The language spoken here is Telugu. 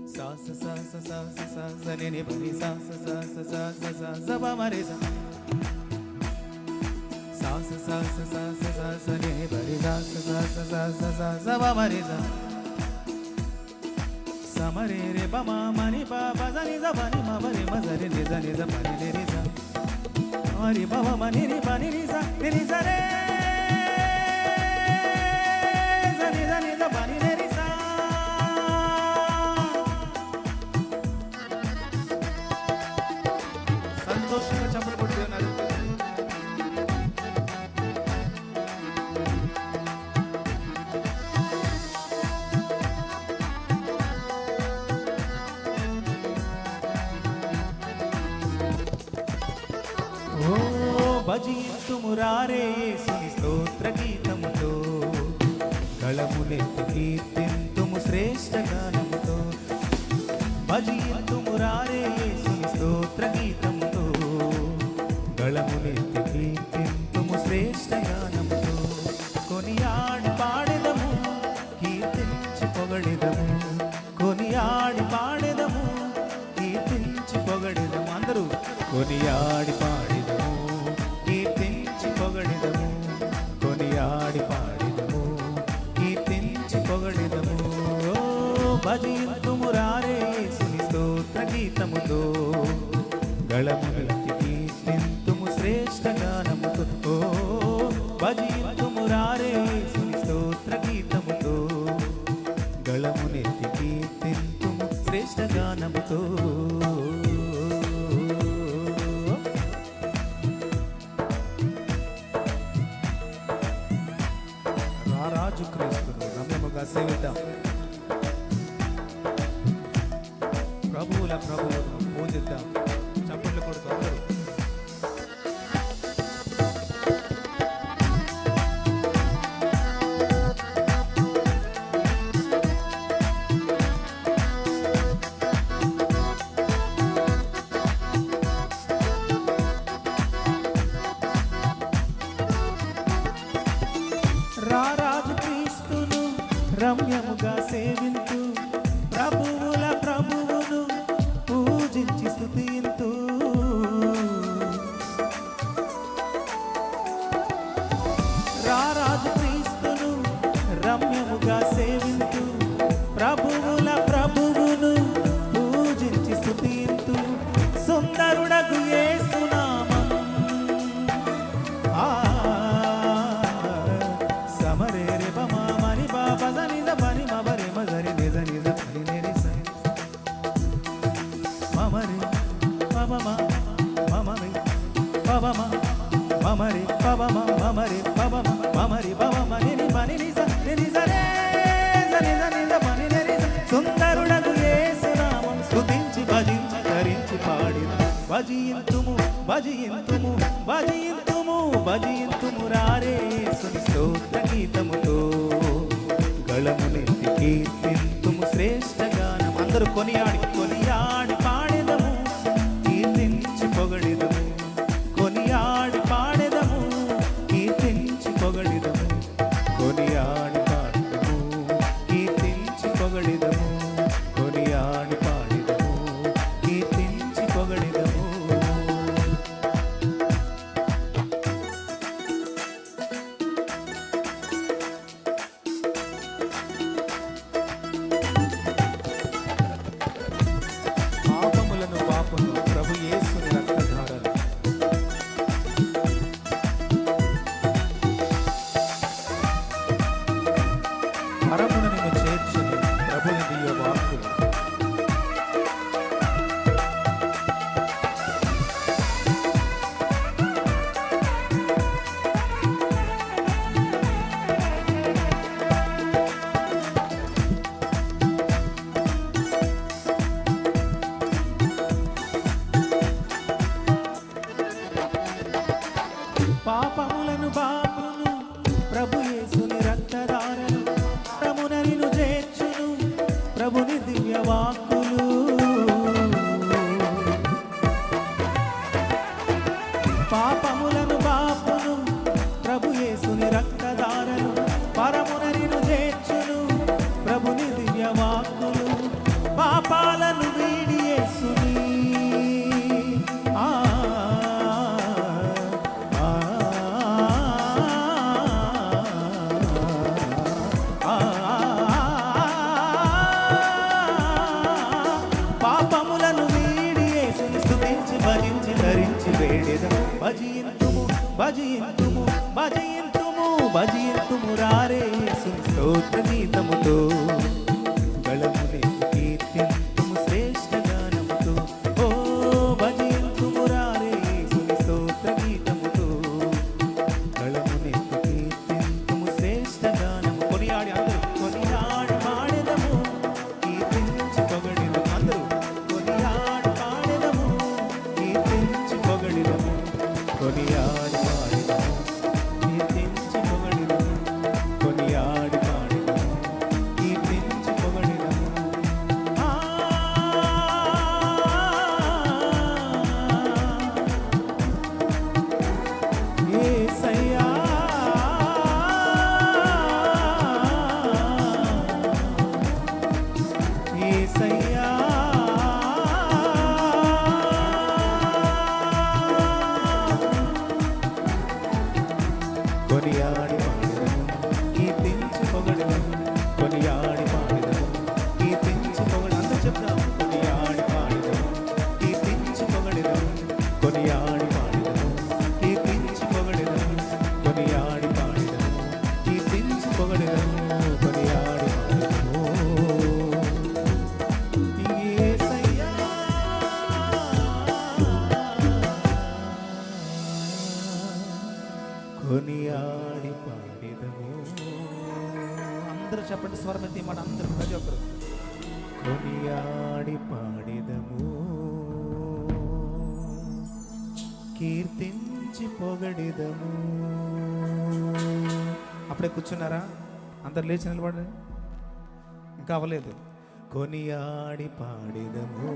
sa sa sa sa sa sa sa sa ni ni pa ni sa sa sa sa sa sa sa sa pa ma re sa sa sa sa sa sa sa sa sa ni ni pa ni sa sa sa sa sa sa sa sa pa ma re sa sa ma re re pa ma ma ni pa pa za ni za pa ni ma pa re ma za re ni za pa ni re sa ma ri pa ma ni ni pa ni za re za ni za pa ni re sa సంతోషంగా చప్పట్లు కొడుతున్నారు. ఓ భజింతుము రారే యేసుని స్తోత్ర గీతముతో గళమునెత్తి కీర్తింతుము శ్రేష్ఠ గానముతో భజింతుము రారే యేసుని స్తోత్ర గీతముతో గళమునెత్తి కీర్తింతుము శ్రేష్ఠ గానముతో కొనియాడి పాడెదము కీర్తించి పొగడెదము కొనియాడి పాడెదము కీర్తించి పొగడెదము అందరూ కొనియాడి పాడెదము కీర్తించి పొగడెదము కొనియాడి పాడెదము కీర్తించి పొగడెదము భజింతుము రారే యేసుని స్తోత్ర గీతముతో గళమునెత్తి కీర్తింతుము శ్రేష్ఠ గానముతో భజింతుము రారే యేసుని స్తోత్ర గీతముతో గళమునెత్తి కీర్తింతుము శ్రేష్ఠ గానముతో రారాజు క్రీస్తును రమ్యముగా సేవిద్దాం. ప్రభువుల ప్రభువును పూజిద్దాం. చప్పట్లు కొడుతూ అందరూ రారాజు క్రీస్తును రమ్యముగా సేవింతు ప్రభువుల ప్రభువును పూజించి స్తుతింతు రారాజు క్రీస్తును రమ్యముగా సేవింతు ప్రభువుల ప్రభువును పూజించి స్తుతింతు సుందరుడగు యేసు నామం సమరే రే ప మా మ ని ప ప ద ని ద ప ని మ ప రే మ జ రి ని ద ని ద ప ని ని రి స మ మ రి ప ప మ మ మ రి ప ప మ మ మ రి ప ప మ మ మ రి ప ప మ మ మ రి ప మ మ ని ని ప ని ని స ని ని స రే జ ని ద ని ద ప ని ని రి స సుందరుడగు యేసు నామం స్తుతించి భజించి ధరించి పాడి భజింతుము భజింతుము భజింతుము భజింతుము రారే యేసుని స్తోత్ర గీతముతో గళమునెత్తి కీర్తింతుము శ్రేష్ఠ గానం అందరూ కొనియాడి కొనియాడి పాడెదము కీర్తించి పొగడెదము కొనియాడి పాడెదము కీర్తించి పొగడెదము కొనియాడి పాడెదము కీర్తించి పొగడెదము కొనియాడి పాడెదము కీర్తించి పొగడెదము పాపాలను వీడి యేసుని ఆ ఆ పాపములను వీడి యేసుని స్తుతించి భజించి ధరించి వేడెదము భజింతుము భజింతుము భజింతుము భజింతుము రారే యేసుని స్తోత్ర గీతముతో గళముని కీర్తింతుము శ్రేష్ఠ గానముతో ఓ భజింతుము రారే యేసుని స్తోత్ర గీతముతో గళముని కీర్తింతుము శ్రేష్ఠ గానము కొనియాడి అందరూ కొనియాడి పాడెదము కీర్తించి పొగడెదము అందరూ కొనియాడి పాడెదము కీర్తించి పొగడెదము కొనియాడి పాడెదము కీర్తించి పొగడెదము కొనియాడి పాడెదము కీర్తించి పొగడెదము ఆ యేసయ్యా యేసయ్యా కొనియాడి పాడెదము కీర్తించి పొగడెదము కొనియాడి పాడెదము కీర్తించి పొగడ అందరూ చెప్తాము కొనియాడి పాడెదము కీర్తించి పొగడెదము కొనియాడి పాడెదము కీర్తించి పొగడెదము కొనియాడి పాడెదము కీర్తించి పొగడెదము కొనియాడి పాడెదము యేసయ్యా కొనియాడి పాడెదము అందరూ చెప్పండి స్వరమెత్తి మాట అందరూ ప్రతి ఒక్కరు కొనియాడి పాడెదము కీర్తించి పొగడెదము అప్పుడే కూర్చున్నారా అందరు లేచి నిలబడి ఇంకా అవ్వలేదు కొనియాడి పాడెదము